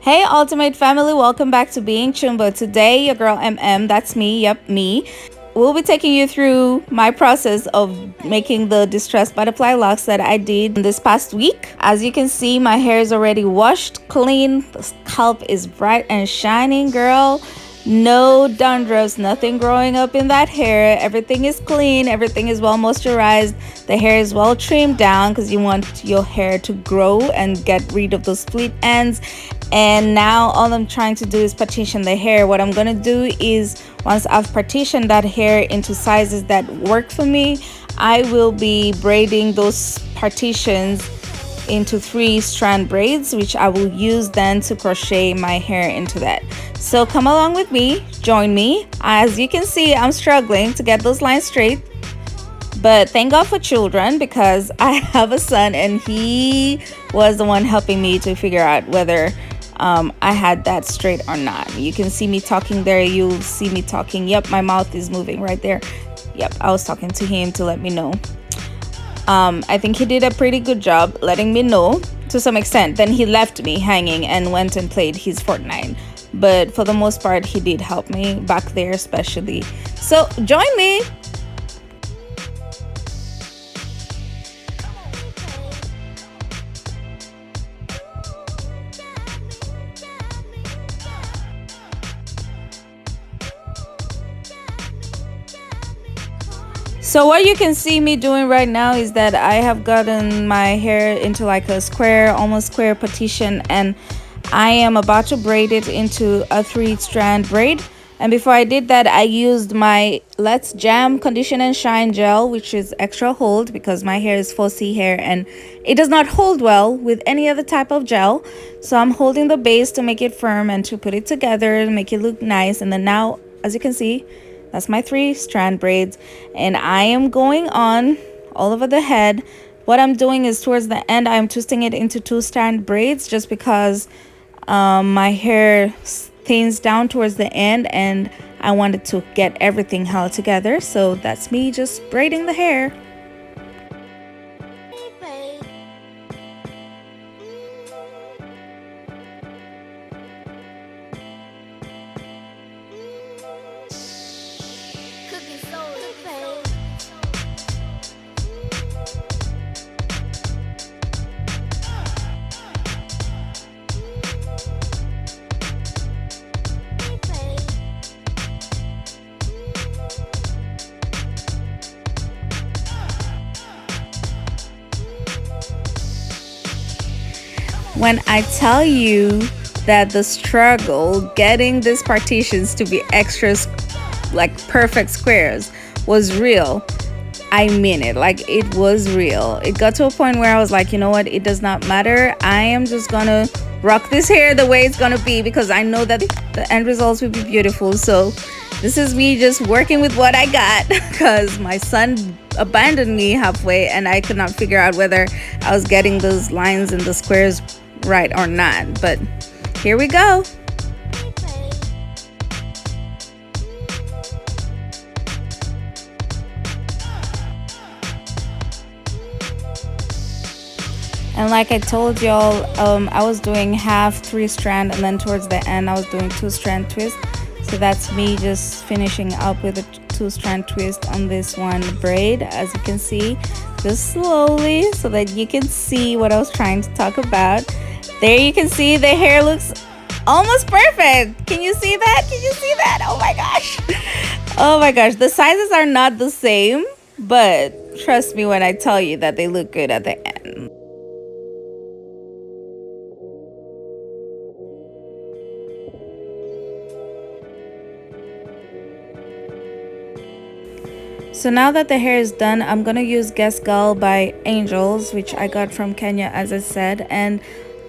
Hey Ultimate Family, welcome back to Being Chumba. Today your girl MM, that's me, yep, me, will be taking you through my process of making the distressed butterfly locks that I did this past week. As you can see, my hair is already washed clean, the scalp is bright and shining, girl. No dandruffs, nothing growing up in that hair. Everything is clean, everything is well moisturized. The hair is well trimmed down because you want your hair to grow and get rid of those split ends. And now all I'm trying to do is partition the hair. What I'm gonna do is, once I've partitioned that hair into sizes that work for me, I will be braiding those partitions into 3-strand braids, which I will use then to crochet my hair into that. So come along with me, join me. As you can see, I'm struggling to get those lines straight, but thank God for children, because I have a son and he was the one helping me to figure out whether I had that straight or not. You can see me talking there, you'll see me talking. Yep, my mouth is moving right there. Yep, I was talking to him to let me know. I think he did a pretty good job letting me know to some extent. Then he left me hanging and went and played his Fortnite. But for the most part, he did help me back there especially. So join me. So what you can see me doing right now is that I have gotten my hair into like a square, almost square partition, and I am about to braid it into a 3-strand braid. And before I did that, I used my Let's Jam Condition and Shine gel, which is extra hold because my hair is 4C hair and it does not hold well with any other type of gel. So I'm holding the base to make it firm and to put it together and make it look nice. And then now, as you can see, that's my 3-strand braids, and I am going on all over the head. What I'm doing is towards the end, I'm twisting it into 2-strand braids just because my hair thins down towards the end and I wanted to get everything held together. So that's me just braiding the hair. When I tell you that the struggle getting these partitions to be extras, like perfect squares, was real, I mean it. Like, it was real. It got to a point where I was like, you know what, it does not matter. I am just gonna rock this hair the way it's gonna be because I know that the end results will be beautiful. So this is me just working with what I got because my son abandoned me halfway and I could not figure out whether I was getting those lines and the squares right or not. But here we go. And like I told y'all, I was doing half 3-strand and then towards the end I was doing 2-strand twist. So that's me just finishing up with a 2-strand twist on this one braid, as you can see, just slowly so that you can see what I was trying to talk about. There you can see the hair looks almost perfect. Can you see that? Can you see that? Oh my gosh. Oh my gosh. The sizes are not the same, but trust me when I tell you that they look good at the end. So now that the hair is done, I'm gonna use Guess Girl by Angels, which I got from Kenya, as I said, and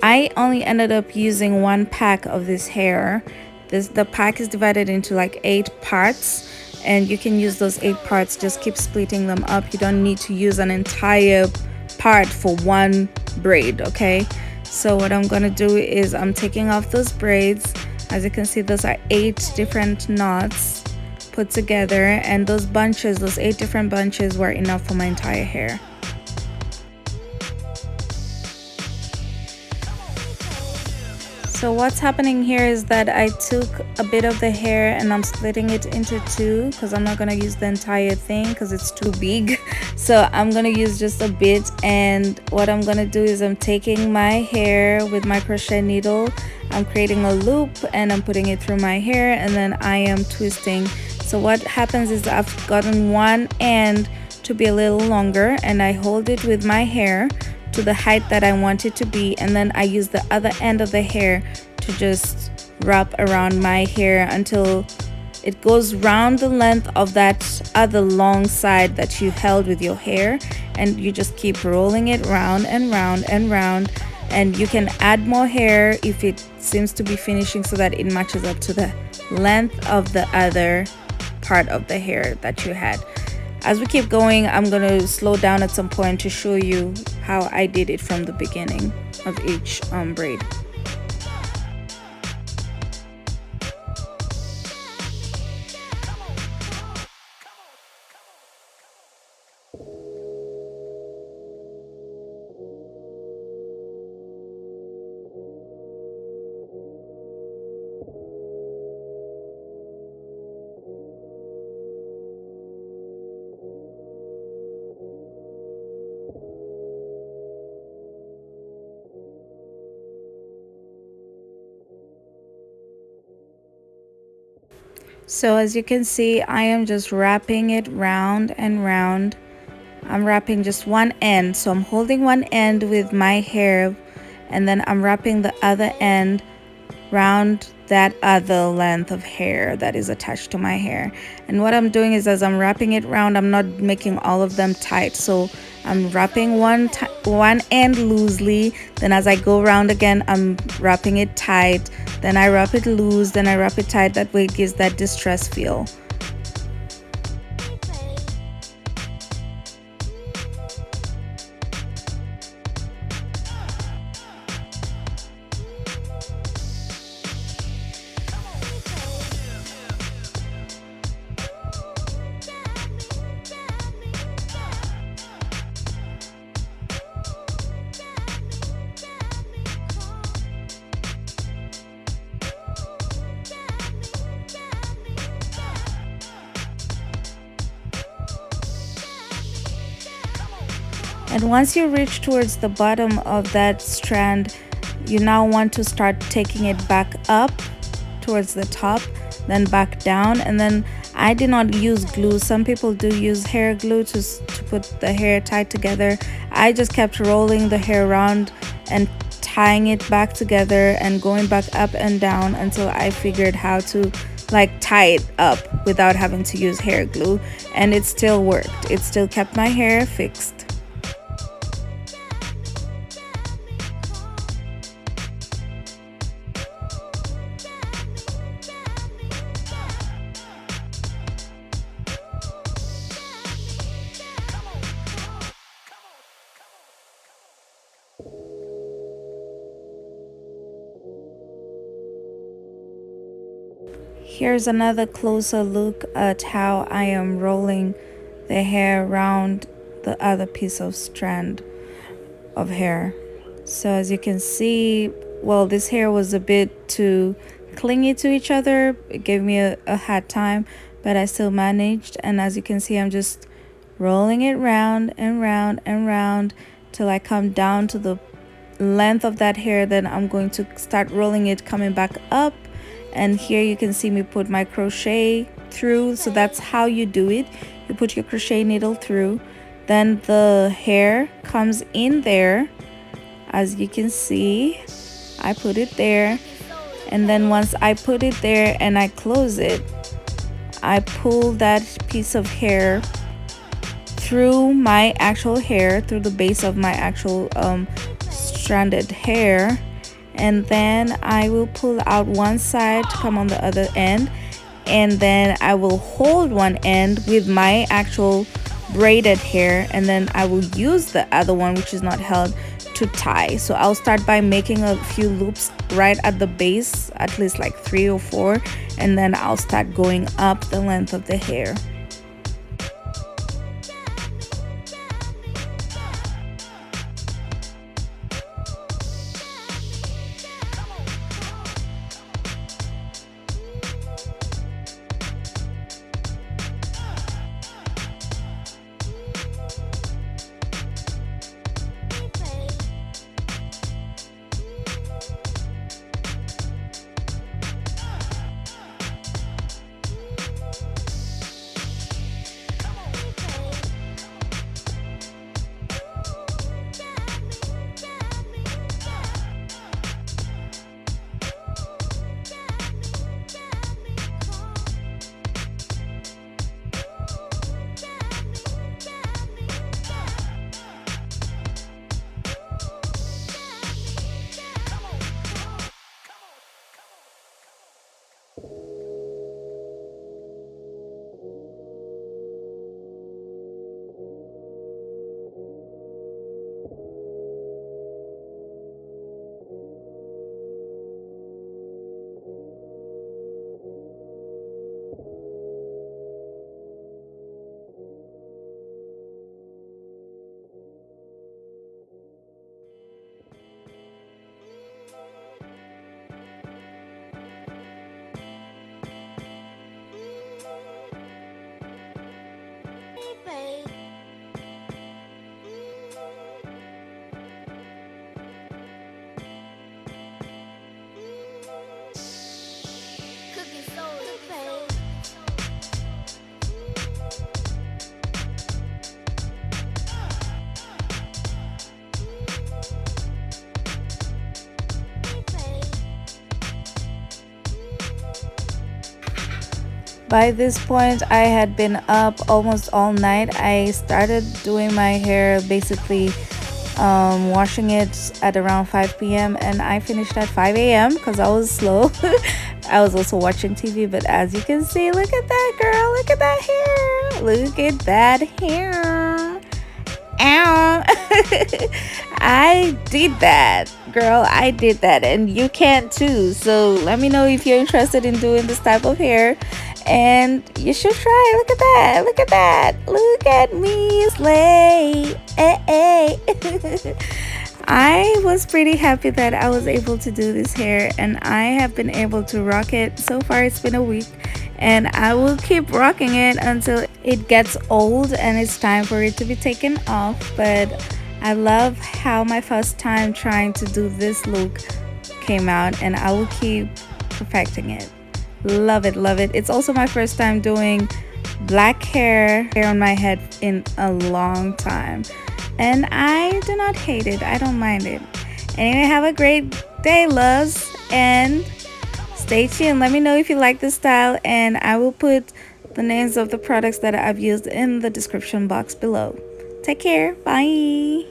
I only ended up using 1 pack of this hair. The pack is divided into like 8 parts, and you can use those 8 parts, just keep splitting them up. You don't need to use an entire part for 1 braid, okay? So what I'm gonna do is I'm taking off those braids. As you can see, those are 8 different knots put together, and those bunches, those 8 different bunches, were enough for my entire hair. So what's happening here is that I took a bit of the hair and I'm splitting it into two because I'm not going to use the entire thing because it's too big. So I'm going to use just a bit, and what I'm going to do is I'm taking my hair with my crochet needle, I'm creating a loop and I'm putting it through my hair, and then I am twisting. So what happens is I've gotten one end to be a little longer and I hold it with my hair to the height that I want it to be, and then I use the other end of the hair to just wrap around my hair until it goes round the length of that other long side that you held with your hair, and you just keep rolling it round and round and round. And you can add more hair if it seems to be finishing so that it matches up to the length of the other part of the hair that you had. As we keep going, I'm going to slow down at some point to show you how I did it from the beginning of each braid. So as you can see, I am just wrapping it round and round. I'm wrapping just one end, so I'm holding one end with my hair, and then I'm wrapping the other end round that other length of hair that is attached to my hair. And what I'm doing is, as I'm wrapping it round, I'm not making all of them tight, so I'm wrapping one end loosely, then as I go around again I'm wrapping it tight, then I wrap it loose, then I wrap it tight. That way it gives that distress feel. And once you reach towards the bottom of that strand, you now want to start taking it back up towards the top, then back down. And then I did not use glue. Some people do use hair glue to put the hair tied together. I just kept rolling the hair around and tying it back together and going back up and down until I figured how to like tie it up without having to use hair glue, and it still worked. It still kept my hair fixed. Here's another closer look at how I am rolling the hair around the other piece of strand of hair. So as you can see, well, this hair was a bit too clingy to each other. It gave me a hard time, but I still managed. And as you can see, I'm just rolling it round and round and round till I come down to the length of that hair. Then I'm going to start rolling it, coming back up, and here you can see me put my crochet through. So that's how you do it. You put your crochet needle through, then the hair comes in there. As you can see, I put it there, and then once I put it there and I close it, I pull that piece of hair through my actual hair, through the base of my actual stranded hair, and then I will pull out one side to come on the other end, and then I will hold one end with my actual braided hair, and then I will use the other one, which is not held, to tie. So I'll start by making a few loops right at the base, at least like 3 or 4, and then I'll start going up the length of the hair. By this point, I had been up almost all night. I started doing my hair, basically washing it at around 5 p.m. and I finished at 5 a.m. because I was slow. I was also watching TV, but as you can see, look at that, girl. Look at that hair. Look at that hair. Ow. I did that, girl. I did that, and you can too. So let me know if you're interested in doing this type of hair, and you should try. Look at that. Look at that. Look at me slay. I was pretty happy that I was able to do this hair, and I have been able to rock it. So far it's been a week, and I will keep rocking it until it gets old and it's time for it to be taken off. But I love how my first time trying to do this look came out, and I will keep perfecting it. Love it, love it. It's also my first time doing black hair on my head in a long time, and I do not hate it. I don't mind it. Anyway, have a great day, loves, and stay tuned. Let me know if you like this style, and I will put the names of the products that I've used in the description box below. Take care. Bye.